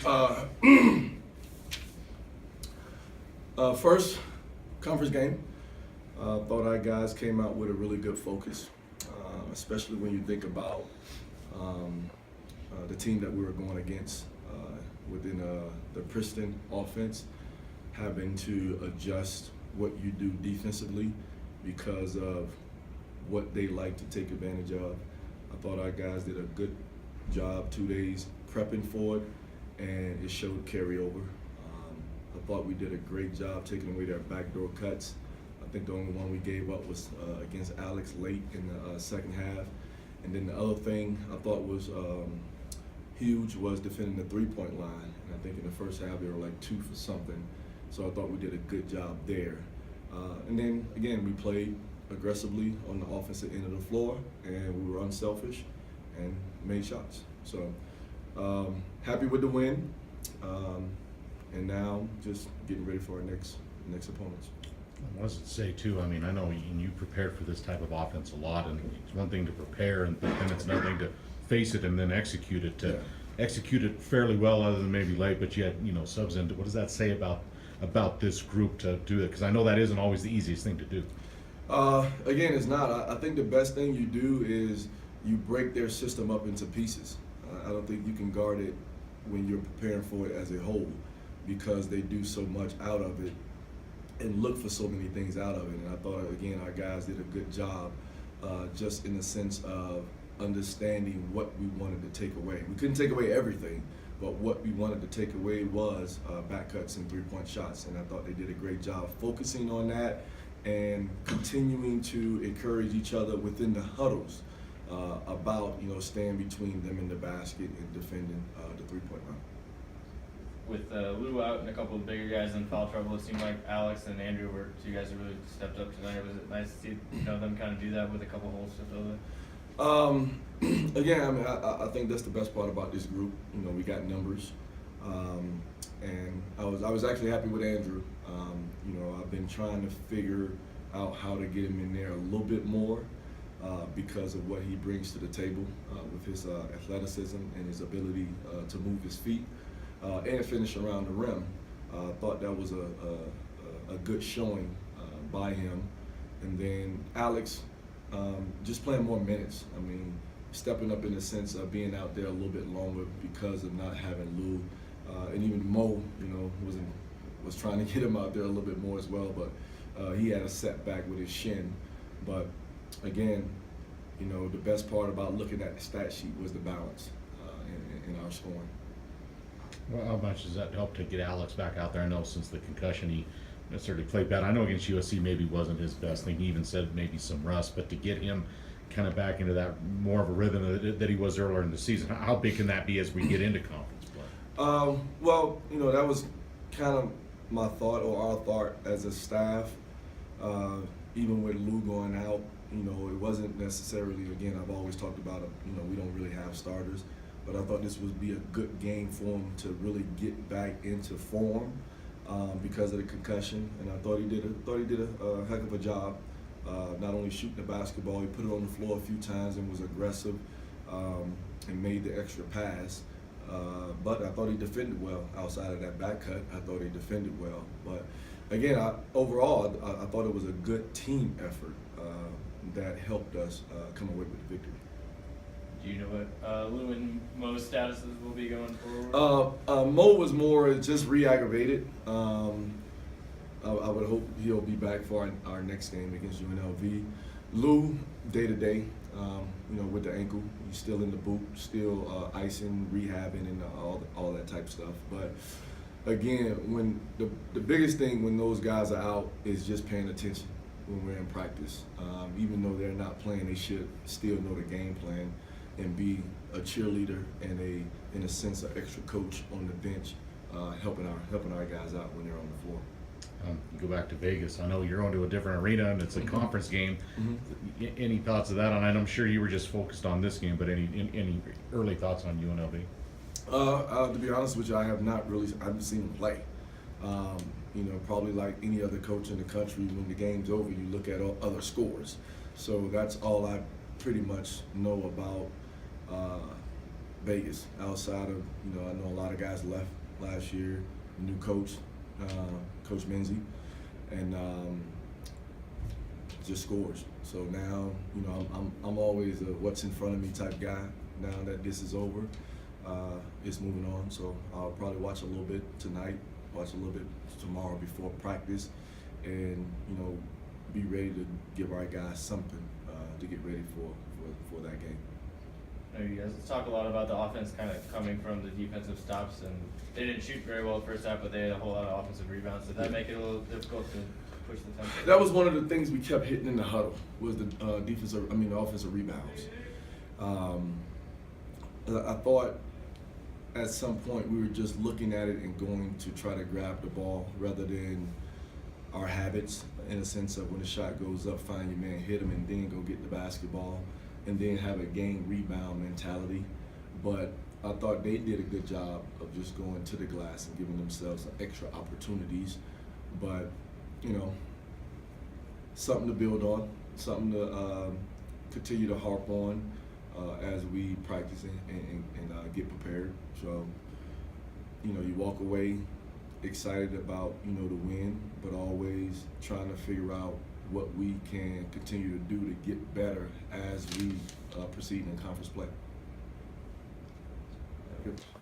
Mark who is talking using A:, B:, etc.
A: Uh, First conference game, thought our guys came out with a really good focus, especially when you think about the team that we were going against within the Princeton offense, having to adjust what you do defensively because of what they like to take advantage of. I thought our guys did a good job 2 days prepping for it, and it showed carryover. I thought we did a great job taking away their backdoor cuts. I think the only one we gave up was against Alex late in the second half. And then the other thing I thought was huge was defending the three-point line. And I think in the first half they were like 2 for something. So I thought we did a good job there. And then again, we played aggressively on the offensive end of the floor, and we were unselfish and made shots. So happy with the win. And now just getting ready for our next opponents.
B: What does it say too? I mean, I know you prepared for this type of offense a lot, and it's one thing to prepare, and then it's another thing to face it and then execute it. To execute it fairly well, other than maybe late, but you had subs in. What does that say about this group to do that? Because I know that isn't always the easiest thing to do.
A: Again, it's not. I think the best thing you do is you break their system up into pieces. I don't think you can guard it when you're preparing for it as a whole, because they do so much out of it and look for so many things out of it. And I thought, again, our guys did a good job just in the sense of understanding what we wanted to take away. We couldn't take away everything, but what we wanted to take away was back cuts and three-point shots. And I thought they did a great job focusing on that and continuing to encourage each other within the huddles about staying between them and the basket and defending the three-point line.
C: With Lou out and a couple of bigger guys in foul trouble, it seemed like Alex and Andrew were 2 guys who really stepped up tonight. Was it nice to see them kind of do that with a couple holes to fill in?
A: Again, I mean, I think that's the best part about this group. We got numbers, and I was actually happy with Andrew. I've been trying to figure out how to get him in there a little bit more because of what he brings to the table with his athleticism and his ability to move his feet. And finish around the rim. Thought that was a good showing by him. And then Alex, just playing more minutes. I mean, stepping up in the sense of being out there a little bit longer because of not having Lou. And even Mo, was trying to get him out there a little bit more as well, but he had a setback with his shin. But again, the best part about looking at the stat sheet was the balance in our scoring.
B: Well, how much does that help to get Alex back out there? I know since the concussion he necessarily played bad. I know against USC maybe wasn't his best thing. He even said maybe some rust, but to get him kind of back into that more of a rhythm that he was earlier in the season, how big can that be as we get into conference play?
A: Well, that was kind of my thought or our thought as a staff. Even with Lou going out, it wasn't necessarily, again, I've always talked about it, we don't really have starters. But I thought this would be a good game for him to really get back into form because of the concussion, and I thought he did a heck of a job. Not only shooting the basketball, he put it on the floor a few times and was aggressive and made the extra pass. But I thought he defended well outside of that back cut. I thought he defended well. But again, overall, I thought it was a good team effort that helped us come away with the victory.
C: Do you know what Lou and Mo's statuses will be going forward?
A: Mo was more just re-aggravated. I would hope he'll be back for our next game against UNLV. Lou, day to day, with the ankle, he's still in the boot, still icing, rehabbing, and all that type of stuff. But again, when the biggest thing when those guys are out is just paying attention when we're in practice. Even though they're not playing, they should still know the game plan and be a cheerleader and in a sense, an extra coach on the bench, helping our guys out when they're on the floor.
B: Go back to Vegas. I know you're going to a different arena and it's a conference game. Any thoughts of that? And I'm sure you were just focused on this game, but any early thoughts on UNLV?
A: To be honest with you, I haven't seen him play. Probably like any other coach in the country, when the game's over, you look at other scores. So that's all I pretty much know about Vegas. Outside of, I know a lot of guys left last year. New coach, Coach Menzie, and just scores. So now, I'm always a what's in front of me type guy. Now that this is over, it's moving on. So I'll probably watch a little bit tonight, watch a little bit tomorrow before practice, and be ready to give our guys something to get ready for that game.
C: I know you guys talk a lot about the offense kind of coming from the defensive stops, and they didn't shoot very well the first half, but they had a whole lot of offensive rebounds. Did that make it a little difficult to push the tempo?
A: That was one of the things we kept hitting in the huddle, was the the offensive rebounds. I thought at some point we were just looking at it and going to try to grab the ball rather than our habits, in a sense of when the shot goes up, find your man, hit him, and then go get the basketball, and then have a game rebound mentality. But I thought they did a good job of just going to the glass and giving themselves extra opportunities. But, something to build on, something to continue to harp on as we practice and get prepared. So, you walk away excited about, the win, but always trying to figure out what we can continue to do to get better as we proceed in conference play.